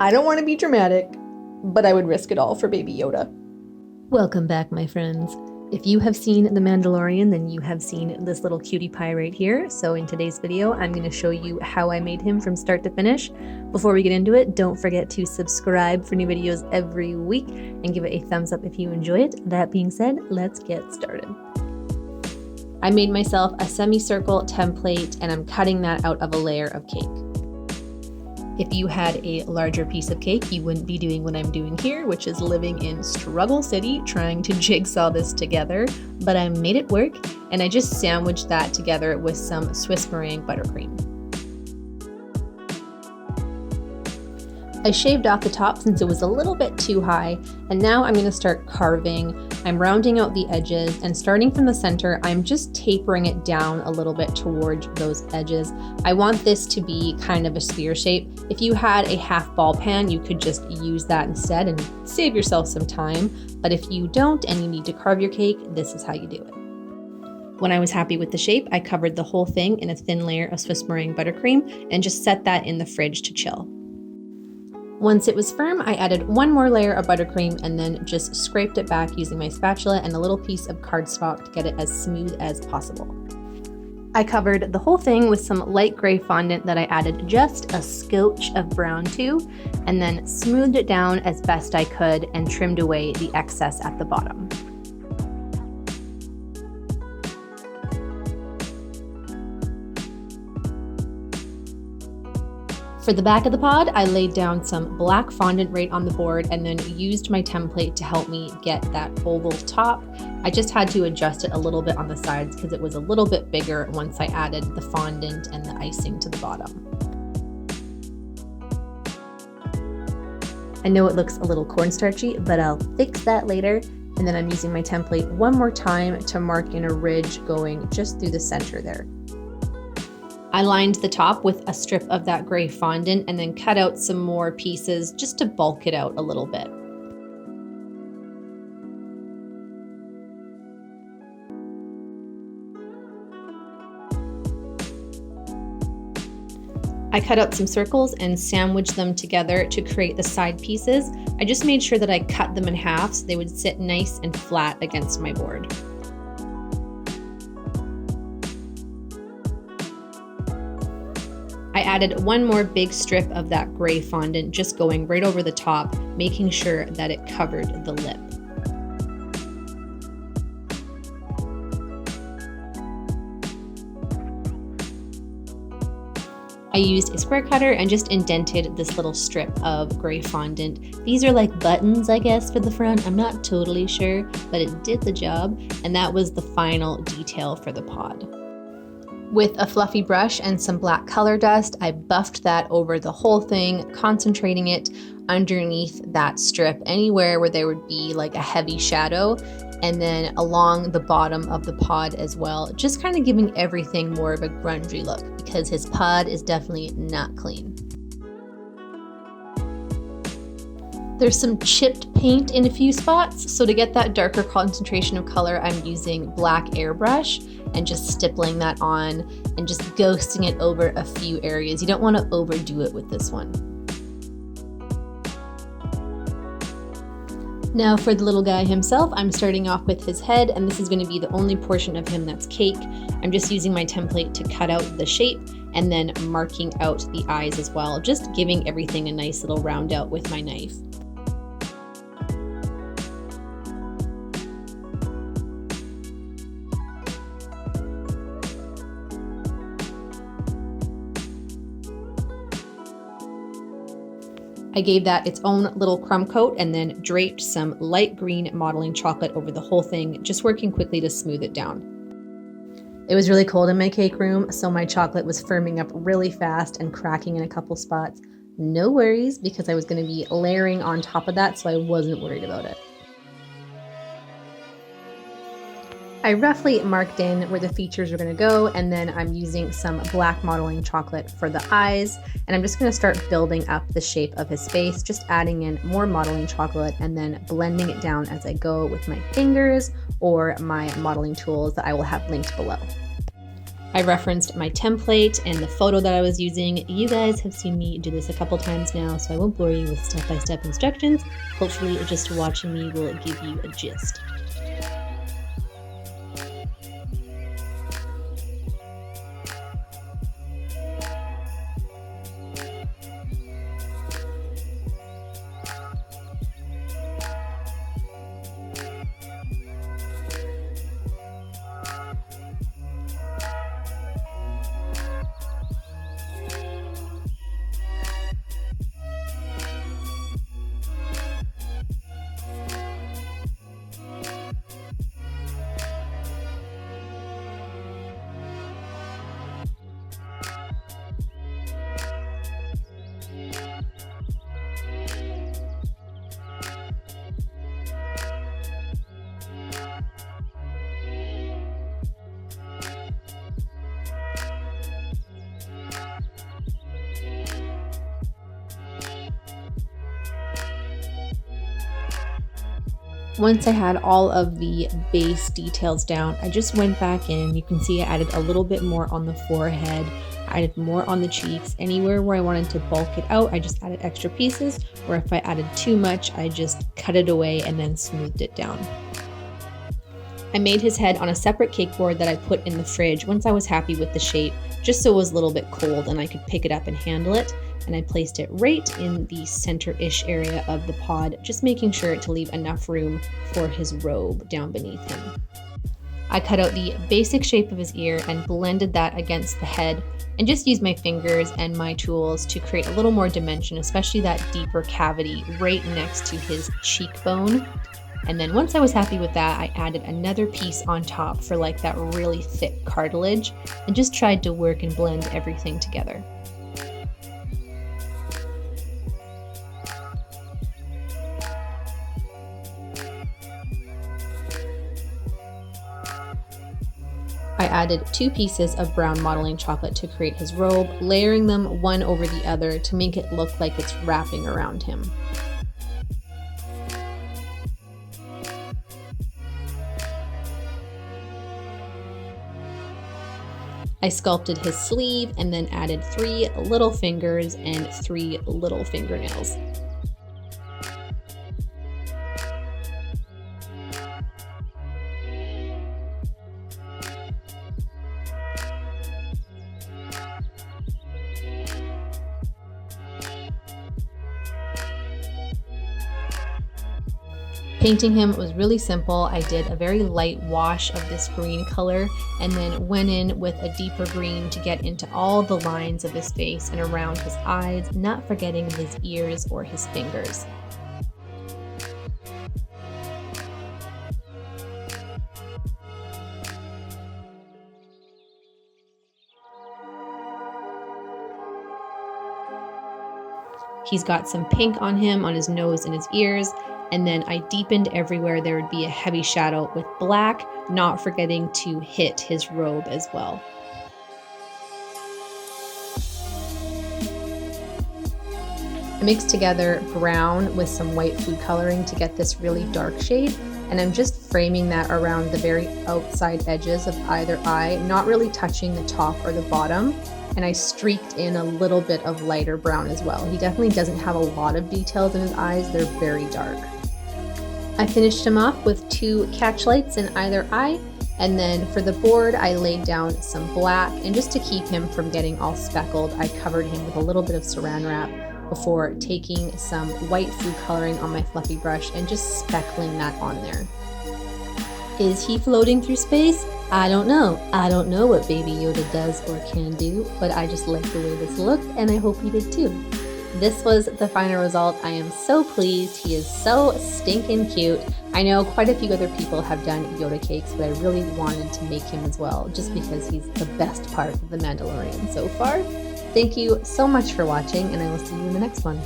I don't want to be dramatic, but I would risk it all for baby Yoda. Welcome back, my friends. If you have seen The Mandalorian, then you have seen this little cutie pie right here. So in today's video, I'm going to show you how I made him from start to finish. Before we get into it, don't forget to subscribe for new videos every week and give it a thumbs up if you enjoy it. That being said, let's get started. I made myself a semicircle template and I'm cutting that out of a layer of cake. If you had a larger piece of cake, you wouldn't be doing what I'm doing here, which is living in Struggle City, trying to jigsaw this together, but I made it work, and I just sandwiched that together with some Swiss meringue buttercream. I shaved off the top since it was a little bit too high, and now I'm going to start carving. I'm rounding out the edges, and starting from the center, I'm just tapering it down a little bit towards those edges. I want this to be kind of a sphere shape. If you had a half ball pan, you could just use that instead and save yourself some time. But if you don't and you need to carve your cake, this is how you do it. When I was happy with the shape, I covered the whole thing in a thin layer of Swiss meringue buttercream and just set that in the fridge to chill. Once it was firm, I added one more layer of buttercream and then just scraped it back using my spatula and a little piece of cardstock to get it as smooth as possible. I covered the whole thing with some light gray fondant that I added just a scotch of brown to, and then smoothed it down as best I could and trimmed away the excess at the bottom. For the back of the pod, I laid down some black fondant right on the board and then used my template to help me get that oval top. I just had to adjust it a little bit on the sides because it was a little bit bigger once I added the fondant and the icing to the bottom. I know it looks a little cornstarchy, but I'll fix that later. And then I'm using my template one more time to mark in a ridge going just through the center there. I lined the top with a strip of that gray fondant and then cut out some more pieces just to bulk it out a little bit. I cut out some circles and sandwiched them together to create the side pieces. I just made sure that I cut them in half so they would sit nice and flat against my board. I added one more big strip of that gray fondant, just going right over the top, making sure that it covered the lip. I used a square cutter and just indented this little strip of gray fondant. These are like buttons, I guess, for the front. I'm not totally sure, but it did the job, and that was the final detail for the pod. With a fluffy brush and some black color dust, I buffed that over the whole thing, concentrating it underneath that strip, anywhere where there would be like a heavy shadow, and then along the bottom of the pod as well, just kind of giving everything more of a grungy look because his pod is definitely not clean. There's some chipped paint in a few spots, so to get that darker concentration of color, I'm using black airbrush and just stippling that on and just ghosting it over a few areas. You don't want to overdo it with this one. Now for the little guy himself, I'm starting off with his head, and this is going to be the only portion of him that's cake. I'm just using my template to cut out the shape and then marking out the eyes as well, just giving everything a nice little round out with my knife. I gave that its own little crumb coat and then draped some light green modeling chocolate over the whole thing, just working quickly to smooth it down. It was really cold in my cake room, so my chocolate was firming up really fast and cracking in a couple spots. No worries, because I was going to be layering on top of that, so I wasn't worried about it. I roughly marked in where the features are going to go, and then I'm using some black modeling chocolate for the eyes, and I'm just going to start building up the shape of his face, just adding in more modeling chocolate and then blending it down as I go with my fingers or my modeling tools that I will have linked below. I referenced my template and the photo that I was using. You guys have seen me do this a couple times now, so I won't bore you with step-by-step instructions. Hopefully just watching me will give you a gist. Once I had all of the base details down, I just went back in. You can see I added a little bit more on the forehead, I added more on the cheeks. Anywhere where I wanted to bulk it out, I just added extra pieces, or if I added too much, I just cut it away and then smoothed it down. I made his head on a separate cake board that I put in the fridge once I was happy with the shape, just so it was a little bit cold and I could pick it up and handle it. And I placed it right in the center-ish area of the pod, just making sure to leave enough room for his robe down beneath him. I cut out the basic shape of his ear and blended that against the head, and just used my fingers and my tools to create a little more dimension, especially that deeper cavity right next to his cheekbone. And then once I was happy with that, I added another piece on top for like that really thick cartilage, and just tried to work and blend everything together. I added 2 pieces of brown modeling chocolate to create his robe, layering them one over the other to make it look like it's wrapping around him. I sculpted his sleeve and then added 3 little fingers and 3 little fingernails. Painting him was really simple. I did a very light wash of this green color and then went in with a deeper green to get into all the lines of his face and around his eyes, not forgetting his ears or his fingers. He's got some pink on him, on his nose and his ears. And then I deepened everywhere there would be a heavy shadow with black, not forgetting to hit his robe as well. I mixed together brown with some white food coloring to get this really dark shade, and I'm just framing that around the very outside edges of either eye, not really touching the top or the bottom. And I streaked in a little bit of lighter brown as well. He definitely doesn't have a lot of details in his eyes, they're very dark. I finished him off with 2 catch lights in either eye, and then for the board I laid down some black, and just to keep him from getting all speckled, I covered him with a little bit of saran wrap before taking some white food coloring on my fluffy brush and just speckling that on there. Is he floating through space? I don't know. I don't know what Baby Yoda does or can do, but I just like the way this looked, and I hope you did too. This was the final result. I am so pleased. He is so stinking cute. I know quite a few other people have done Yoda cakes, but I really wanted to make him as well, just because he's the best part of the Mandalorian so far. Thank you so much for watching, and I will see you in the next one.